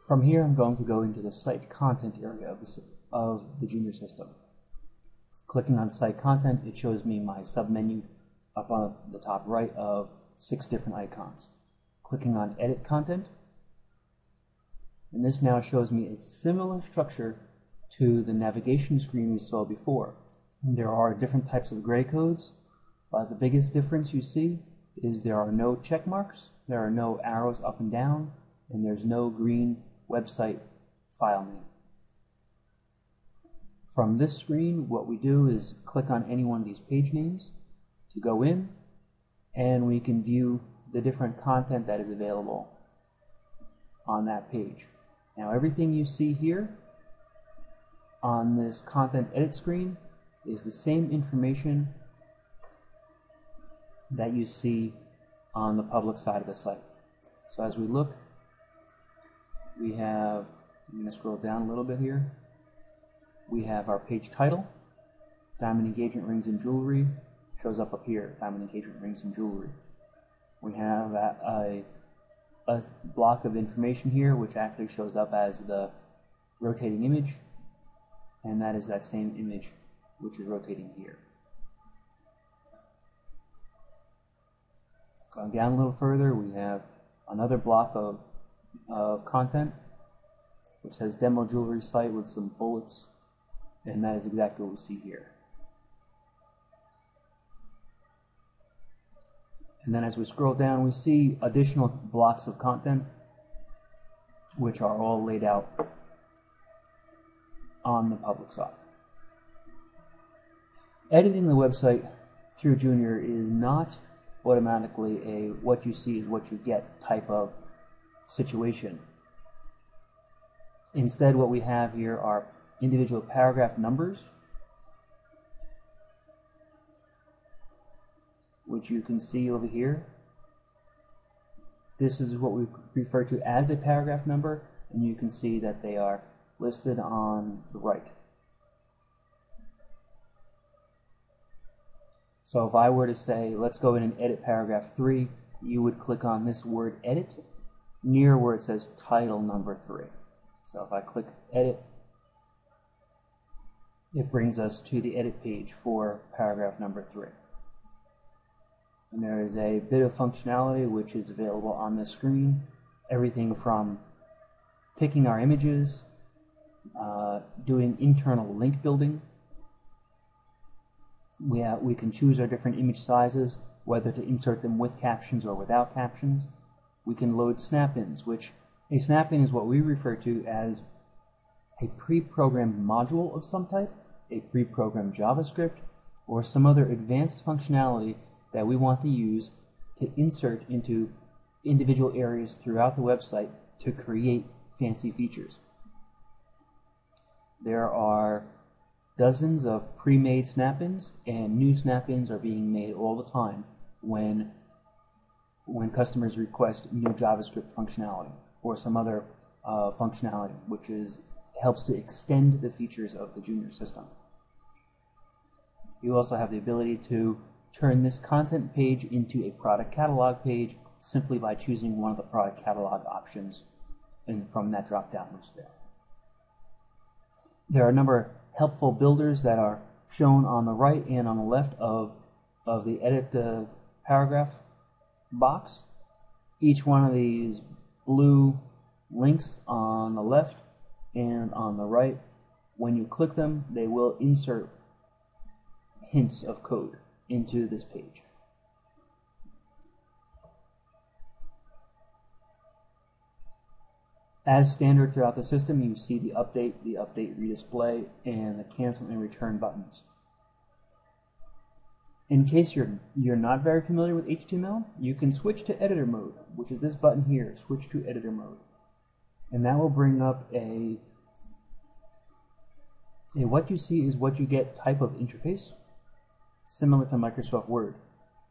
From here, I'm going to go into the site content area of the Junior system. Clicking on site content, it shows me my submenu up on the top right of 6 different icons. Clicking on edit content, and this now shows me a similar structure to the navigation screen we saw before. There are different types of gray codes, but the biggest difference you see is there are no check marks, there are no arrows up and down, and there's no green website file name. From this screen, what we do is click on any one of these page names to go in, and we can view the different content that is available on that page. Now, everything you see here on this content edit screen is the same information that you see on the public side of the site. So as we look, we have, I'm going to scroll down a little bit here. We have our page title, Diamond Engagement Rings and Jewelry, shows up here, Diamond Engagement Rings and Jewelry. We have a block of information here which actually shows up as the rotating image, and that is that same image which is rotating here. Going down a little further, we have another block of content which says Demo Jewelry Site with some bullets, and that is exactly what we see here. And then as we scroll down, we see additional blocks of content which are all laid out on the public side. Editing the website through Junior is not automatically a what you see is what you get type of situation. Instead, what we have here are individual paragraph numbers, which you can see over here. This is what we refer to as a paragraph number, and you can see that they are listed on the right. So if I were to say, let's go in and edit paragraph 3, you would click on this word edit near where it says title number 3. So if I click edit, it brings us to the edit page for paragraph number 3. And there is a bit of functionality which is available on this screen. Everything from picking our images, doing internal link building. We can choose our different image sizes, whether to insert them with captions or without captions. We can load snap-ins, which a snap-in is what we refer to as a pre-programmed module of some type, a pre-programmed JavaScript, or some other advanced functionality that we want to use to insert into individual areas throughout the website to create fancy features. There are dozens of pre-made snap-ins, and new snap-ins are being made all the time when customers request new JavaScript functionality or some other functionality which helps to extend the features of the Junior system. You also have the ability to turn this content page into a product catalog page simply by choosing one of the product catalog options from that drop-down list there. There are a number of helpful builders that are shown on the right and on the left of the edit paragraph box. Each one of these blue links on the left and on the right, when you click them, they will insert hints of code into this page. As standard throughout the system, you see the update redisplay, and the cancel and return buttons. In case you're not very familiar with HTML, you can switch to editor mode, which is this button here, switch to editor mode. And that will bring up a what you see is what you get type of interface, similar to Microsoft Word.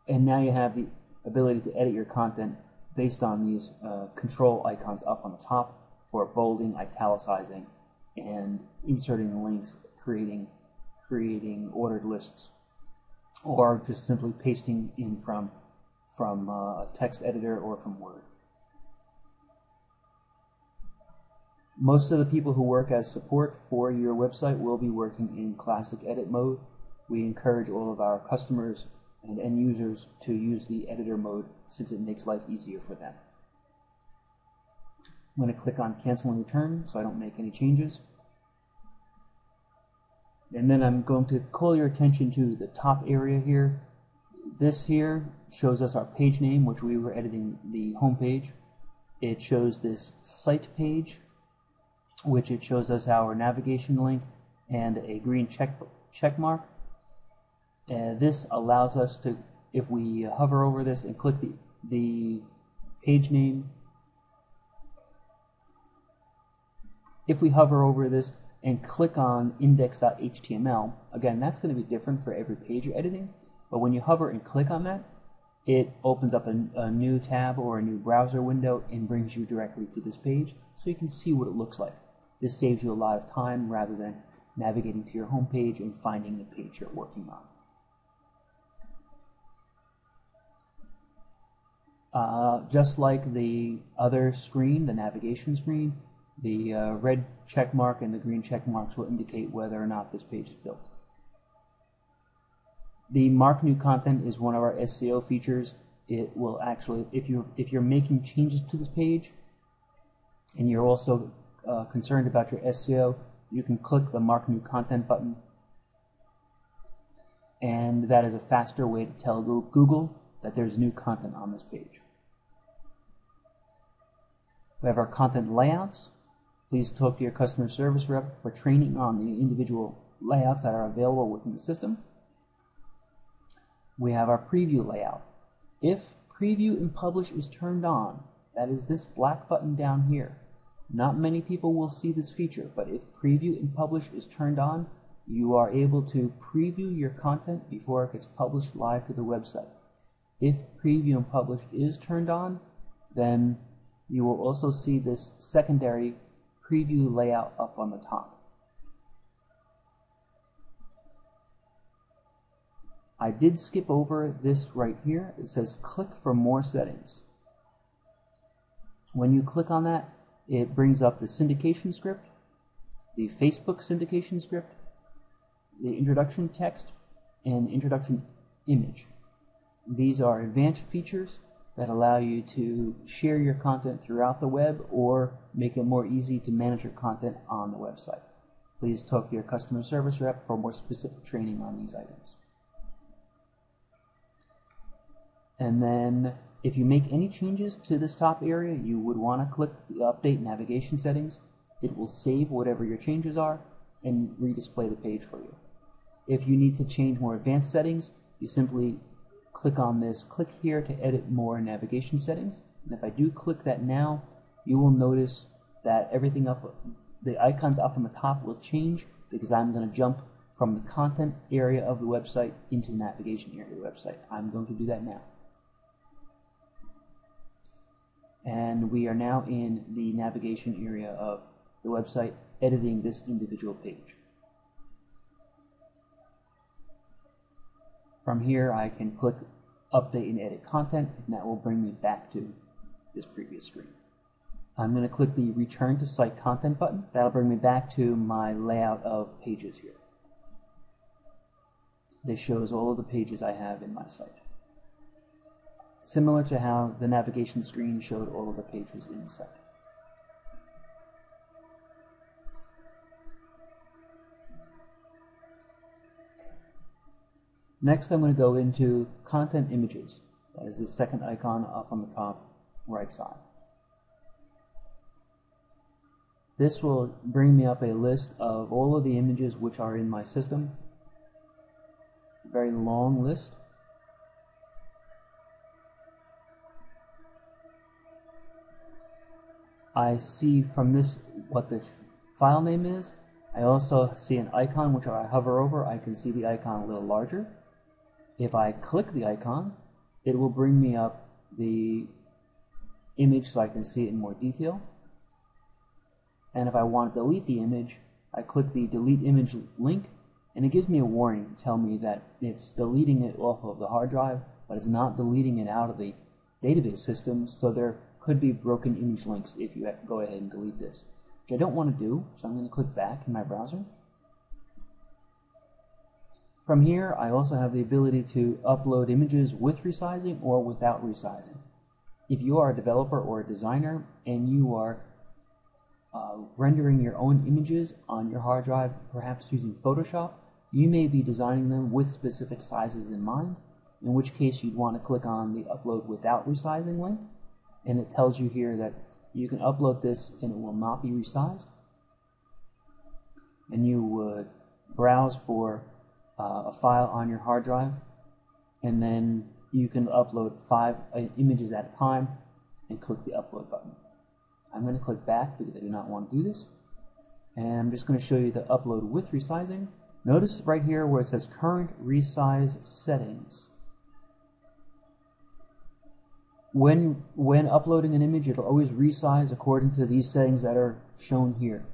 And now you have the ability to edit your content based on these control icons up on the top for bolding, italicizing, and inserting links, creating ordered lists, or just simply pasting in from a text editor or from Word. Most of the people who work as support for your website will be working in classic edit mode. We encourage all of our customers and end users to use the editor mode since it makes life easier for them. I'm going to click on cancel and return so I don't make any changes. And then I'm going to call your attention to the top area here. This here shows us our page name, which we were editing the home page. It shows this site page, which it shows us our navigation link and a green check mark. This allows us to, if we hover over this and click the page name, if we hover over this and click on index.html, again, that's going to be different for every page you're editing, but when you hover and click on that, it opens up a new tab or a new browser window and brings you directly to this page so you can see what it looks like. This saves you a lot of time rather than navigating to your home page and finding the page you're working on. Just like the other screen, the navigation screen, the red check mark and the green check marks will indicate whether or not this page is built. The mark new content is one of our SEO features. It will actually, if you're making changes to this page and you're also concerned about your SEO, you can click the mark new content button, and that is a faster way to tell Google that there's new content on this page. We have our content layouts. Please talk to your customer service rep for training on the individual layouts that are available within the system. We have our preview layout. If preview and publish is turned on, that is this black button down here. Not many people will see this feature, but if preview and publish is turned on, you are able to preview your content before it gets published live to the website. If preview and publish is turned on, then you will also see this secondary preview layout up on the top. I did skip over this right here. It says click for more settings. When you click on that, it brings up the syndication script, the Facebook syndication script, the introduction text, and introduction image. These are advanced features that allow you to share your content throughout the web or make it more easy to manage your content on the website. Please talk to your customer service rep for more specific training on these items. And then if you make any changes to this top area, you would want to click the update navigation settings. It will save whatever your changes are and redisplay the page for you. If you need to change more advanced settings, you simply click on this, click here to edit more navigation settings. And if I do click that now, you will notice that everything up, the icons up on the top will change because I'm going to jump from the content area of the website into the navigation area of the website. I'm going to do that now. And we are now in the navigation area of the website, editing this individual page. From here, I can click Update and Edit Content, and that will bring me back to this previous screen. I'm going to click the Return to Site Content button. That'll bring me back to my layout of pages here. This shows all of the pages I have in my site, similar to how the navigation screen showed all of the pages in the site. Next, I'm going to go into Content Images. That is the second icon up on the top right side. This will bring me up a list of all of the images which are in my system. A very long list. I see from this what the file name is. I also see an icon which if I hover over, I can see the icon a little larger. If I click the icon, it will bring me up the image so I can see it in more detail. And if I want to delete the image, I click the Delete Image link, and it gives me a warning to tell me that it's deleting it off of the hard drive, but it's not deleting it out of the database system, so there could be broken image links if you go ahead and delete this. which I don't want to do, so I'm going to click back in my browser. From here, I also have the ability to upload images with resizing or without resizing. If you are a developer or a designer and you are rendering your own images on your hard drive, perhaps using Photoshop, you may be designing them with specific sizes in mind, in which case you'd want to click on the Upload Without Resizing link, and it tells you here that you can upload this and it will not be resized. And you would browse for a file on your hard drive, and then you can upload 5 images at a time and click the upload button. I'm going to click back because I do not want to do this, and I'm just going to show you the upload with resizing. Notice right here where it says current resize settings. When uploading an image, it'll always resize according to these settings that are shown here.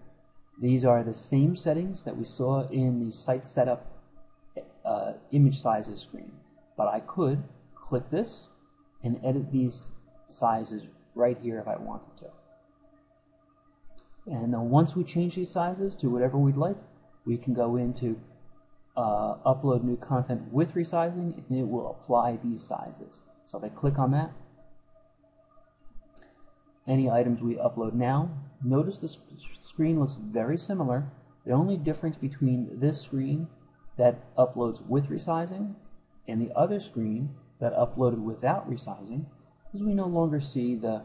These are the same settings that we saw in the site setup image sizes screen, but I could click this and edit these sizes right here if I wanted to. And then once we change these sizes to whatever we'd like, we can go into upload new content with resizing, and it will apply these sizes. So if I click on that, any items we upload now, notice the screen looks very similar. The only difference between this screen that uploads with resizing and the other screen that uploaded without resizing is we no longer see the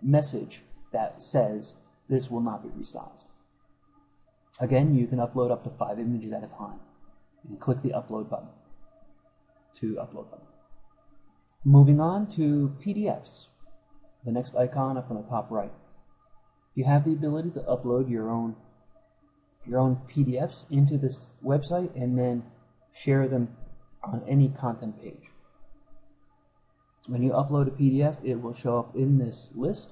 message that says this will not be resized. Again, you can upload up to 5 images at a time. And click the upload button to upload them. Moving on to PDFs, the next icon up on the top right. You have the ability to upload your own PDFs into this website and then share them on any content page. When you upload a PDF, it will show up in this list,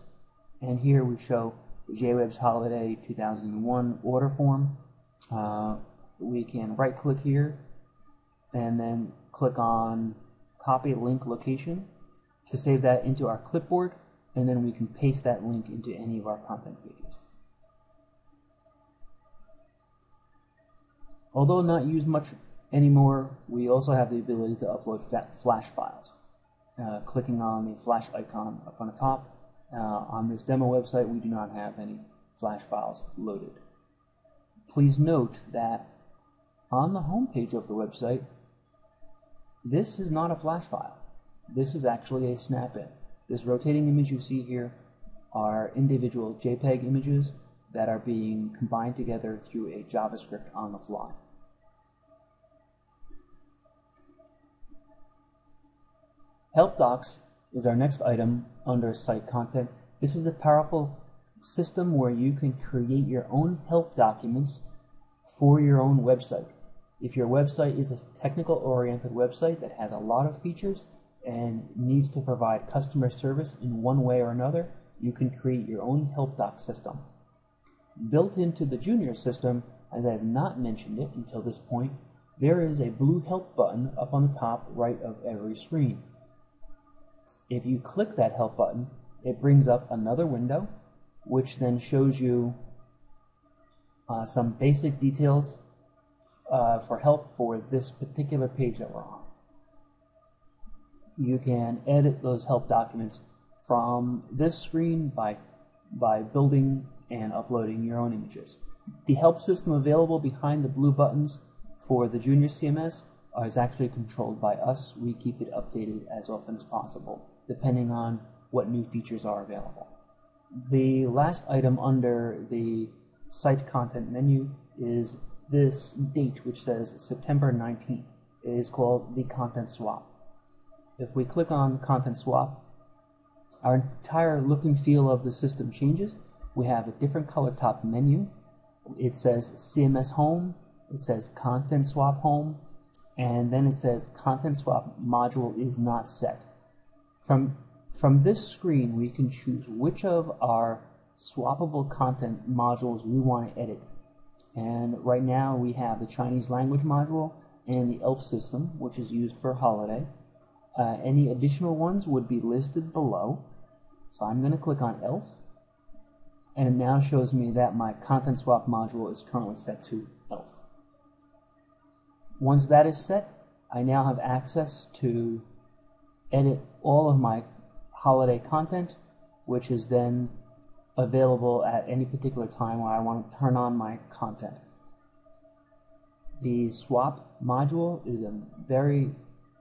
and here we show the JWebs Holiday 2001 order form. We can right click here and then click on copy link location to save that into our clipboard, and then we can paste that link into any of our content pages. Although not used much anymore, we also have the ability to upload Flash files. Clicking on the Flash icon up on the top. On this demo website, we do not have any Flash files loaded. Please note that on the home page of the website, this is not a Flash file. This is actually a snap-in. This rotating image you see here are individual JPEG images that are being combined together through a JavaScript on the fly. Help docs is our next item under site content. This is a powerful system where you can create your own help documents for your own website. If your website is a technical-oriented website that has a lot of features and needs to provide customer service in one way or another, you can create your own help doc system. Built into the Junior system, as I have not mentioned it until this point, there is a blue help button up on the top right of every screen. If you click that help button, it brings up another window, which then shows you some basic details for help for this particular page that we're on. You can edit those help documents from this screen by building and uploading your own images. The help system available behind the blue buttons for the Junior CMS is actually controlled by us. We keep it updated as often as possible, depending on what new features are available. The last item under the site content menu is this date, which says September 19th. It is called the content swap. If we click on content swap, our entire look and feel of the system changes. We have a different color top menu. It says CMS home, it says content swap home, and then it says content swap module is not set. From this screen, we can choose which of our swappable content modules we want to edit. And right now we have the Chinese language module and the ELF system, which is used for holiday. Any additional ones would be listed below. So I'm going to click on ELF, and it now shows me that my content swap module is currently set to ELF. Once that is set, I now have access to edit all of my holiday content, which is then available at any particular time when I want to turn on my content. The swap module is a very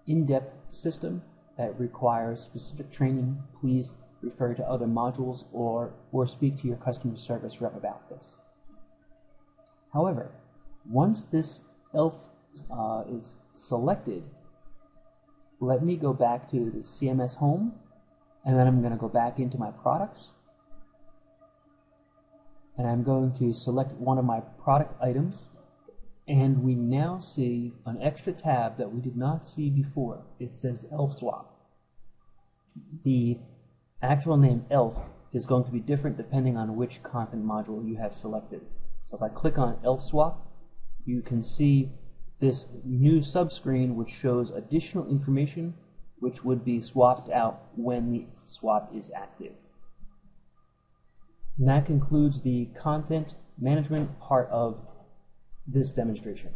in-depth system that requires specific training. Please refer to other modules or speak to your customer service rep about this. However, once this ELF is selected, let me go back to the CMS home, and then I'm going to go back into my products, and I'm going to select one of my product items, and we now see an extra tab that we did not see before. It says ELF swap. The actual name ELF is going to be different depending on which content module you have selected. So if I click on ELF swap, you can see this new subscreen which shows additional information which would be swapped out when the swap is active. And that concludes the content management part of this demonstration.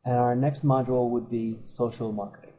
And our next module would be social marketing.